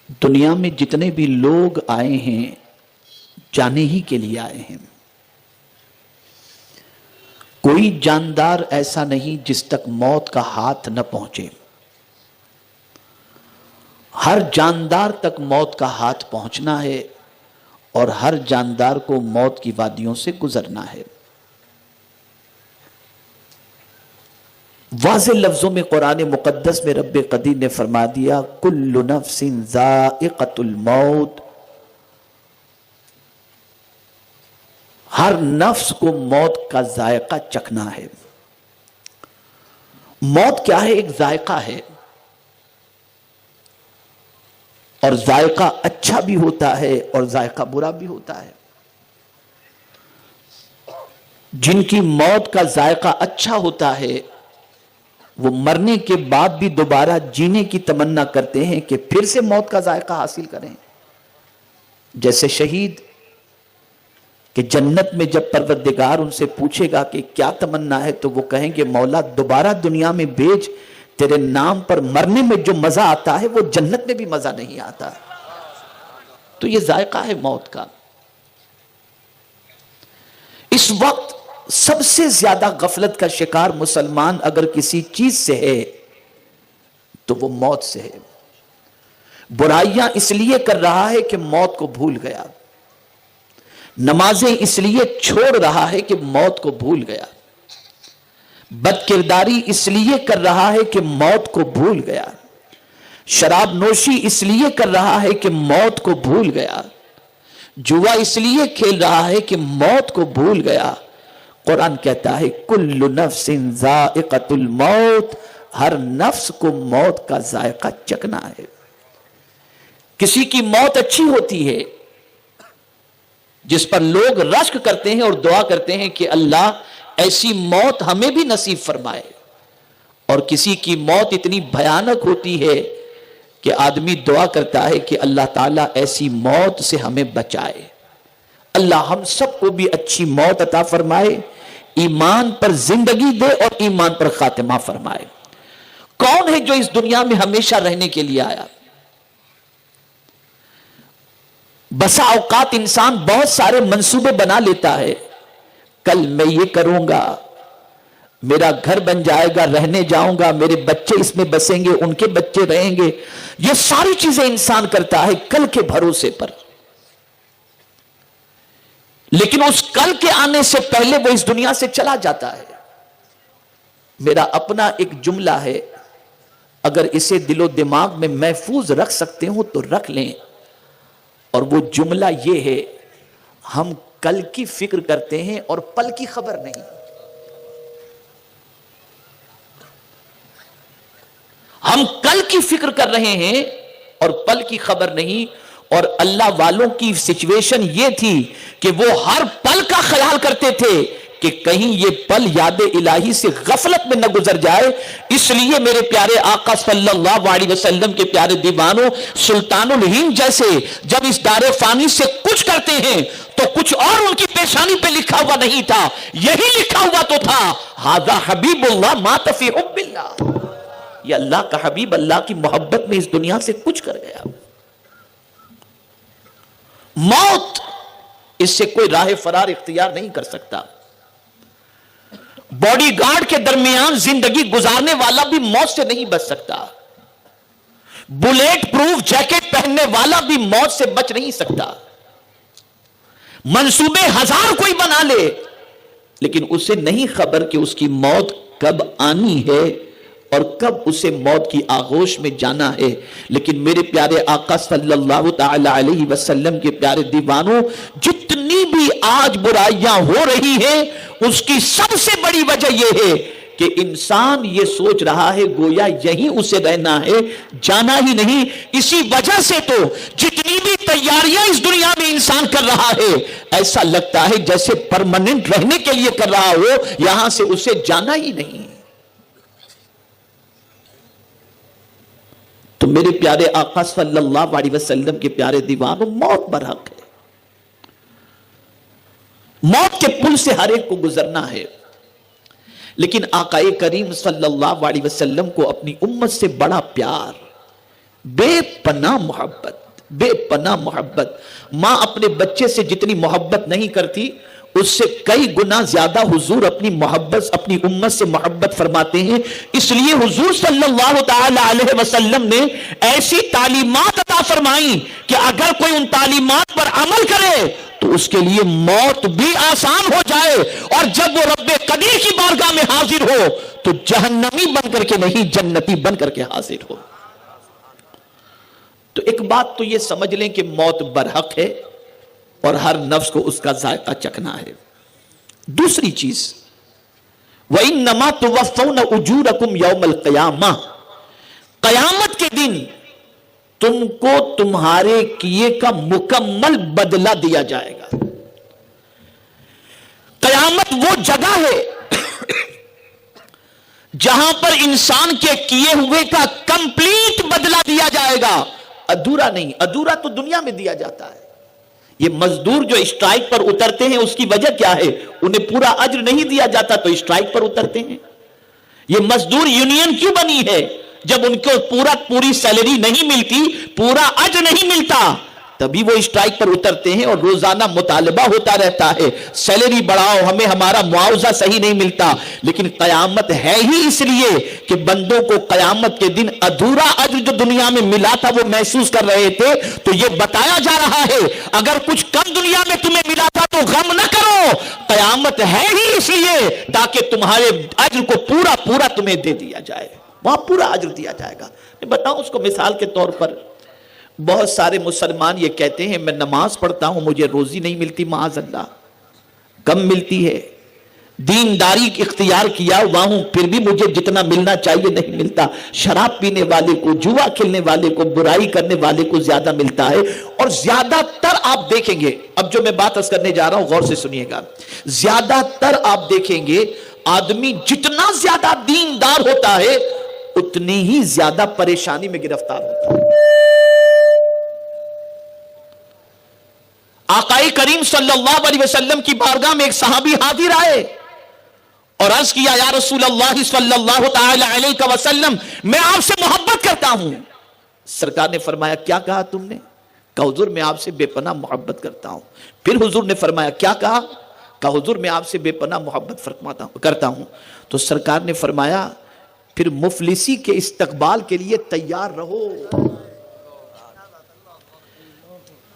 دنیا میں جتنے بھی لوگ آئے ہیں جانے ہی کے لیے آئے ہیں. کوئی جاندار ایسا نہیں جس تک موت کا ہاتھ نہ پہنچے. ہر جاندار تک موت کا ہاتھ پہنچنا ہے اور ہر جاندار کو موت کی وادیوں سے گزرنا ہے. واضح لفظوں میں قرآن مقدس میں رب قدیر نے فرما دیا کل نفس ذائقۃ الموت. ہر نفس کو موت کا ذائقہ چکھنا ہے. موت کیا ہے؟ ایک ذائقہ ہے، اور ذائقہ اچھا بھی ہوتا ہے اور ذائقہ برا بھی ہوتا ہے. جن کی موت کا ذائقہ اچھا ہوتا ہے وہ مرنے کے بعد بھی دوبارہ جینے کی تمنا کرتے ہیں کہ پھر سے موت کا ذائقہ حاصل کریں. جیسے شہید کہ جنت میں جب پروردگار ان سے پوچھے گا کہ کیا تمنا ہے تو وہ کہیں گے مولا دوبارہ دنیا میں بھیج، تیرے نام پر مرنے میں جو مزہ آتا ہے وہ جنت میں بھی مزہ نہیں آتا. تو یہ ذائقہ ہے موت کا. اس وقت سب سے زیادہ غفلت کا شکار مسلمان اگر کسی چیز سے ہے تو وہ موت سے ہے. برائیاں اس لیے کر رہا ہے کہ موت کو بھول گیا. نمازیں اس لیے چھوڑ رہا ہے کہ موت کو بھول گیا. بد کرداری اس لیے کر رہا ہے کہ موت کو بھول گیا. شراب نوشی اس لیے کر رہا ہے کہ موت کو بھول گیا. جوا اس لیے کھیل رہا ہے کہ موت کو بھول گیا. قرآن کہتا ہے کل نفس ذائقۃ الموت. ہر نفس کو موت کا ذائقہ چکھنا ہے. کسی کی موت اچھی ہوتی ہے جس پر لوگ رشک کرتے ہیں اور دعا کرتے ہیں کہ اللہ ایسی موت ہمیں بھی نصیب فرمائے. اور کسی کی موت اتنی بھیانک ہوتی ہے کہ آدمی دعا کرتا ہے کہ اللہ تعالیٰ ایسی موت سے ہمیں بچائے. اللہ ہم سب کو بھی اچھی موت عطا فرمائے، ایمان پر زندگی دے اور ایمان پر خاتمہ فرمائے. کون ہے جو اس دنیا میں ہمیشہ رہنے کے لیے آیا؟ بسا اوقات انسان بہت سارے منصوبے بنا لیتا ہے. کل میں یہ کروں گا، میرا گھر بن جائے گا، رہنے جاؤں گا، میرے بچے اس میں بسیں گے، ان کے بچے رہیں گے. یہ ساری چیزیں انسان کرتا ہے کل کے بھروسے پر. لیکن اس کل کے آنے سے پہلے وہ اس دنیا سے چلا جاتا ہے. میرا اپنا ایک جملہ ہے، اگر اسے دل و دماغ میں محفوظ رکھ سکتے ہوں تو رکھ لیں، اور وہ جملہ یہ ہے ہم کل کی فکر کرتے ہیں اور پل کی خبر نہیں. ہم کل کی فکر کر رہے ہیں اور پل کی خبر نہیں. اور اللہ والوں کی سچویشن یہ تھی کہ وہ ہر پل کا خیال کرتے تھے کہ کہیں یہ پل یاد الہی سے غفلت میں نہ گزر جائے. اس لیے میرے پیارے آقا صلی اللہ علیہ وسلم کے پیارے دیوانوں، سلطان الہند جیسے جب اس دار فانی سے کچھ کرتے ہیں تو کچھ اور ان کی پیشانی پہ لکھا ہوا نہیں تھا، یہی لکھا ہوا تو تھا ھذا حبیب اللہ مات فی حب اللہ. یہ اللہ کا حبیب اللہ کی محبت میں اس دنیا سے کچھ کر گیا. موت اس سے کوئی راہ فرار اختیار نہیں کر سکتا. باڈی گارڈ کے درمیان زندگی گزارنے والا بھی موت سے نہیں بچ سکتا. بلیٹ پروف جیکٹ پہننے والا بھی موت سے بچ نہیں سکتا. منصوبے ہزار کوئی بنا لے لیکن اسے نہیں خبر کہ اس کی موت کب آنی ہے اور کب اسے موت کی آغوش میں جانا ہے. لیکن میرے پیارے آقا صلی اللہ تعالی علیہ وسلم کے پیارے دیوانوں، جتنی بھی آج برائیاں ہو رہی ہیں اس کی سب سے بڑی وجہ یہ ہے کہ انسان یہ سوچ رہا ہے گویا یہیں اسے رہنا ہے، جانا ہی نہیں. اسی وجہ سے تو جتنی بھی تیاریاں اس دنیا میں انسان کر رہا ہے ایسا لگتا ہے جیسے پرماننٹ رہنے کے لیے کر رہا ہو، یہاں سے اسے جانا ہی نہیں. تو میرے پیارے آقا صلی اللہ علیہ وسلم کے پیارے دیوانوں، موت برحق ہے. موت کے پل سے ہر ایک کو گزرنا ہے. لیکن آقا کریم صلی اللہ علیہ وسلم کو اپنی امت سے بڑا پیار، بے پناہ محبت، بے پناہ محبت. ماں اپنے بچے سے جتنی محبت نہیں کرتی اس سے کئی گنا زیادہ حضور اپنی محبت، اپنی امت سے محبت فرماتے ہیں. اس لیے حضور صلی اللہ تعالی علیہ وسلم نے ایسی تعلیمات عطا فرمائی کہ اگر کوئی ان تعلیمات پر عمل کرے تو اس کے لیے موت بھی آسان ہو جائے، اور جب وہ رب قدیر کی بارگاہ میں حاضر ہو تو جہنمی بن کر کے نہیں، جنتی بن کر کے حاضر ہو. تو ایک بات تو یہ سمجھ لیں کہ موت برحق ہے اور ہر نفس کو اس کا ذائقہ چکھنا ہے. دوسری چیز، وَإِنَّمَا تُوَفَّوْنَ أُجُورَكُمْ يَوْمَ الْقِيَامَةِ، قیامت کے دن تم کو تمہارے کیے کا مکمل بدلہ دیا جائے گا. قیامت وہ جگہ ہے جہاں پر انسان کے کیے ہوئے کا کمپلیٹ بدلہ دیا جائے گا، ادھورا نہیں. ادھورا تو دنیا میں دیا جاتا ہے. یہ مزدور جو اسٹرائک پر اترتے ہیں اس کی وجہ کیا ہے؟ انہیں پورا اجر نہیں دیا جاتا تو اسٹرائک پر اترتے ہیں. یہ مزدور یونین کیوں بنی ہے؟ جب ان کو پوری سیلری نہیں ملتی، پورا اجر نہیں ملتا، تبھی وہ اسٹرائک پر اترتے ہیں اور روزانہ مطالبہ ہوتا رہتا ہے سیلری بڑھاؤ، ہمیں ہمارا معاوضہ صحیح نہیں ملتا. لیکن قیامت ہے ہی اس لیے کہ بندوں کو قیامت کے دن ادھورا اجر جو دنیا میں ملا تھا وہ محسوس کر رہے تھے. تو یہ بتایا جا رہا ہے اگر کچھ کم دنیا میں تمہیں ملا تھا تو غم نہ کرو، قیامت ہے ہی اس لیے تاکہ تمہارے اجر کو پورا پورا تمہیں دے دیا جائے، وہاں پورا اجر دیا جائے گا. میں بتاؤں اس کو مثال کے طور پر، بہت سارے مسلمان یہ کہتے ہیں میں نماز پڑھتا ہوں مجھے روزی نہیں ملتی، معاذ اللہ، کم ملتی ہے. دینداری اختیار کیا ہوا ہوں پھر بھی مجھے جتنا ملنا چاہیے نہیں ملتا. شراب پینے والے کو، جوا کھیلنے والے کو، برائی کرنے والے کو زیادہ ملتا ہے. اور زیادہ تر آپ دیکھیں گے، اب جو میں بات عرض کرنے جا رہا ہوں غور سے سنیے گا، زیادہ تر آپ دیکھیں گے آدمی جتنا زیادہ دیندار ہوتا ہے اتنی ہی زیادہ پریشانی میں گرفتار ہوتا ہے. آقائے کریم صلی اللہ علیہ وسلم کی بارگاہ میں ایک صحابی حاضر آئے اور عرض کیا یا رسول اللہ صلی اللہ تعالی علیہ وسلم میں آپ سے محبت کرتا ہوں. سرکار نے فرمایا کیا کہا تم نے؟ کہا حضور میں آپ سے بے پناہ محبت کرتا ہوں. پھر حضور نے فرمایا کیا کہا؟ کہا حضور میں آپ سے بے پناہ محبت کرتا ہوں. تو سرکار نے فرمایا پھر مفلسی کے استقبال کے لیے تیار رہو.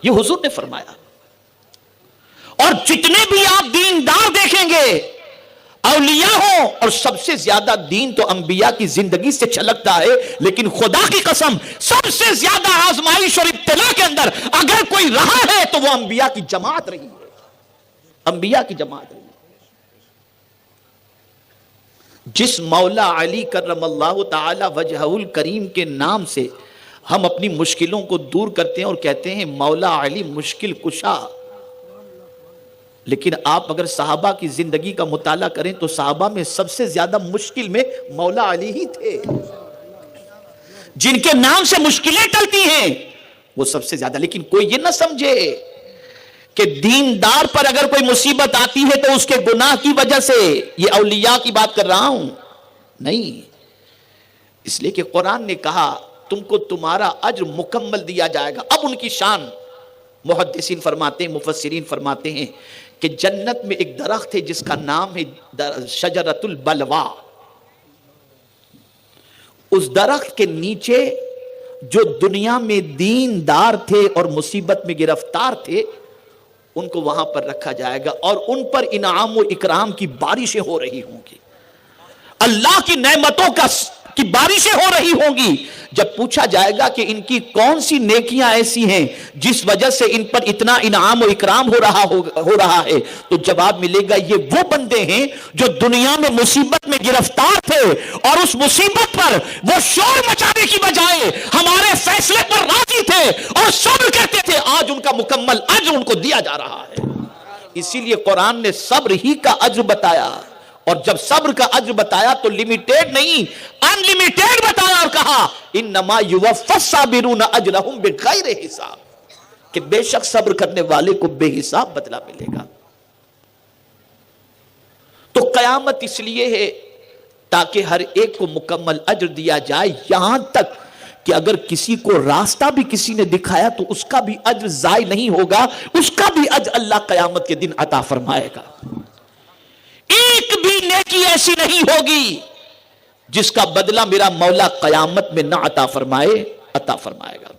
یہ حضور نے فرمایا. اور جتنے بھی آپ دیندار دیکھیں گے اولیاء ہوں، اور سب سے زیادہ دین تو انبیاء کی زندگی سے چھلکتا ہے، لیکن خدا کی قسم سب سے زیادہ آزمائش اور ابتلا کے اندر اگر کوئی رہا ہے تو وہ انبیاء کی جماعت رہی ہے. انبیاء کی جماعت رہی ہے. جس مولا علی کرم اللہ تعالی وجہہ الکریم کے نام سے ہم اپنی مشکلوں کو دور کرتے ہیں اور کہتے ہیں مولا علی مشکل کشا، لیکن آپ اگر صحابہ کی زندگی کا مطالعہ کریں تو صحابہ میں سب سے زیادہ مشکل میں مولا علی ہی تھے. جن کے نام سے مشکلیں ٹلتی ہیں وہ سب سے زیادہ. لیکن کوئی یہ نہ سمجھے کہ دیندار پر اگر کوئی مصیبت آتی ہے تو اس کے گناہ کی وجہ سے، یہ اولیاء کی بات کر رہا ہوں، نہیں. اس لیے کہ قرآن نے کہا تم کو تمہارا اجر مکمل دیا جائے گا. اب ان کی شان محدثین فرماتے ہیں، مفسرین فرماتے ہیں کہ جنت میں ایک درخت ہے جس کا نام ہے شجرۃ البلوا. اس درخت کے نیچے جو دنیا میں دیندار تھے اور مصیبت میں گرفتار تھے ان کو وہاں پر رکھا جائے گا اور ان پر انعام و اکرام کی بارشیں ہو رہی ہوں گی، اللہ کی نعمتوں کی بارشیں ہو رہی ہوں گی. جب پوچھا جائے گا کہ ان کی کون سی نیکیاں ایسی ہیں جس وجہ سے ان پر اتنا انعام و اکرام ہو رہا ہے تو جواب ملے گا یہ وہ بندے ہیں جو دنیا میں مصیبت میں گرفتار تھے اور اس مصیبت پر وہ شور مچانے کی بجائے ہمارے فیصلے پر راضی تھے اور صبر کرتے تھے. آج ان کا مکمل اجر ان کو دیا جا رہا ہے. اسی لیے قرآن نے صبر ہی کا اجر بتایا، اور جب صبر کا اجر بتایا تو لمیٹیڈ نہیں ان لمیٹیڈ بتایا اور کہا انما یوفی الصابرون اجرهم بغیر حساب، کہ بے شک صبر کرنے والے کو بے حساب بدلہ ملے گا. تو قیامت اس لیے ہے تاکہ ہر ایک کو مکمل اجر دیا جائے، یہاں تک کہ اگر کسی کو راستہ بھی کسی نے دکھایا تو اس کا بھی اجر ضائع نہیں ہوگا، اس کا بھی اجر اللہ قیامت کے دن عطا فرمائے گا۔ ایک بھی نیکی ایسی نہیں ہوگی جس کا بدلہ میرا مولا قیامت میں نہ عطا فرمائے، عطا فرمائے گا۔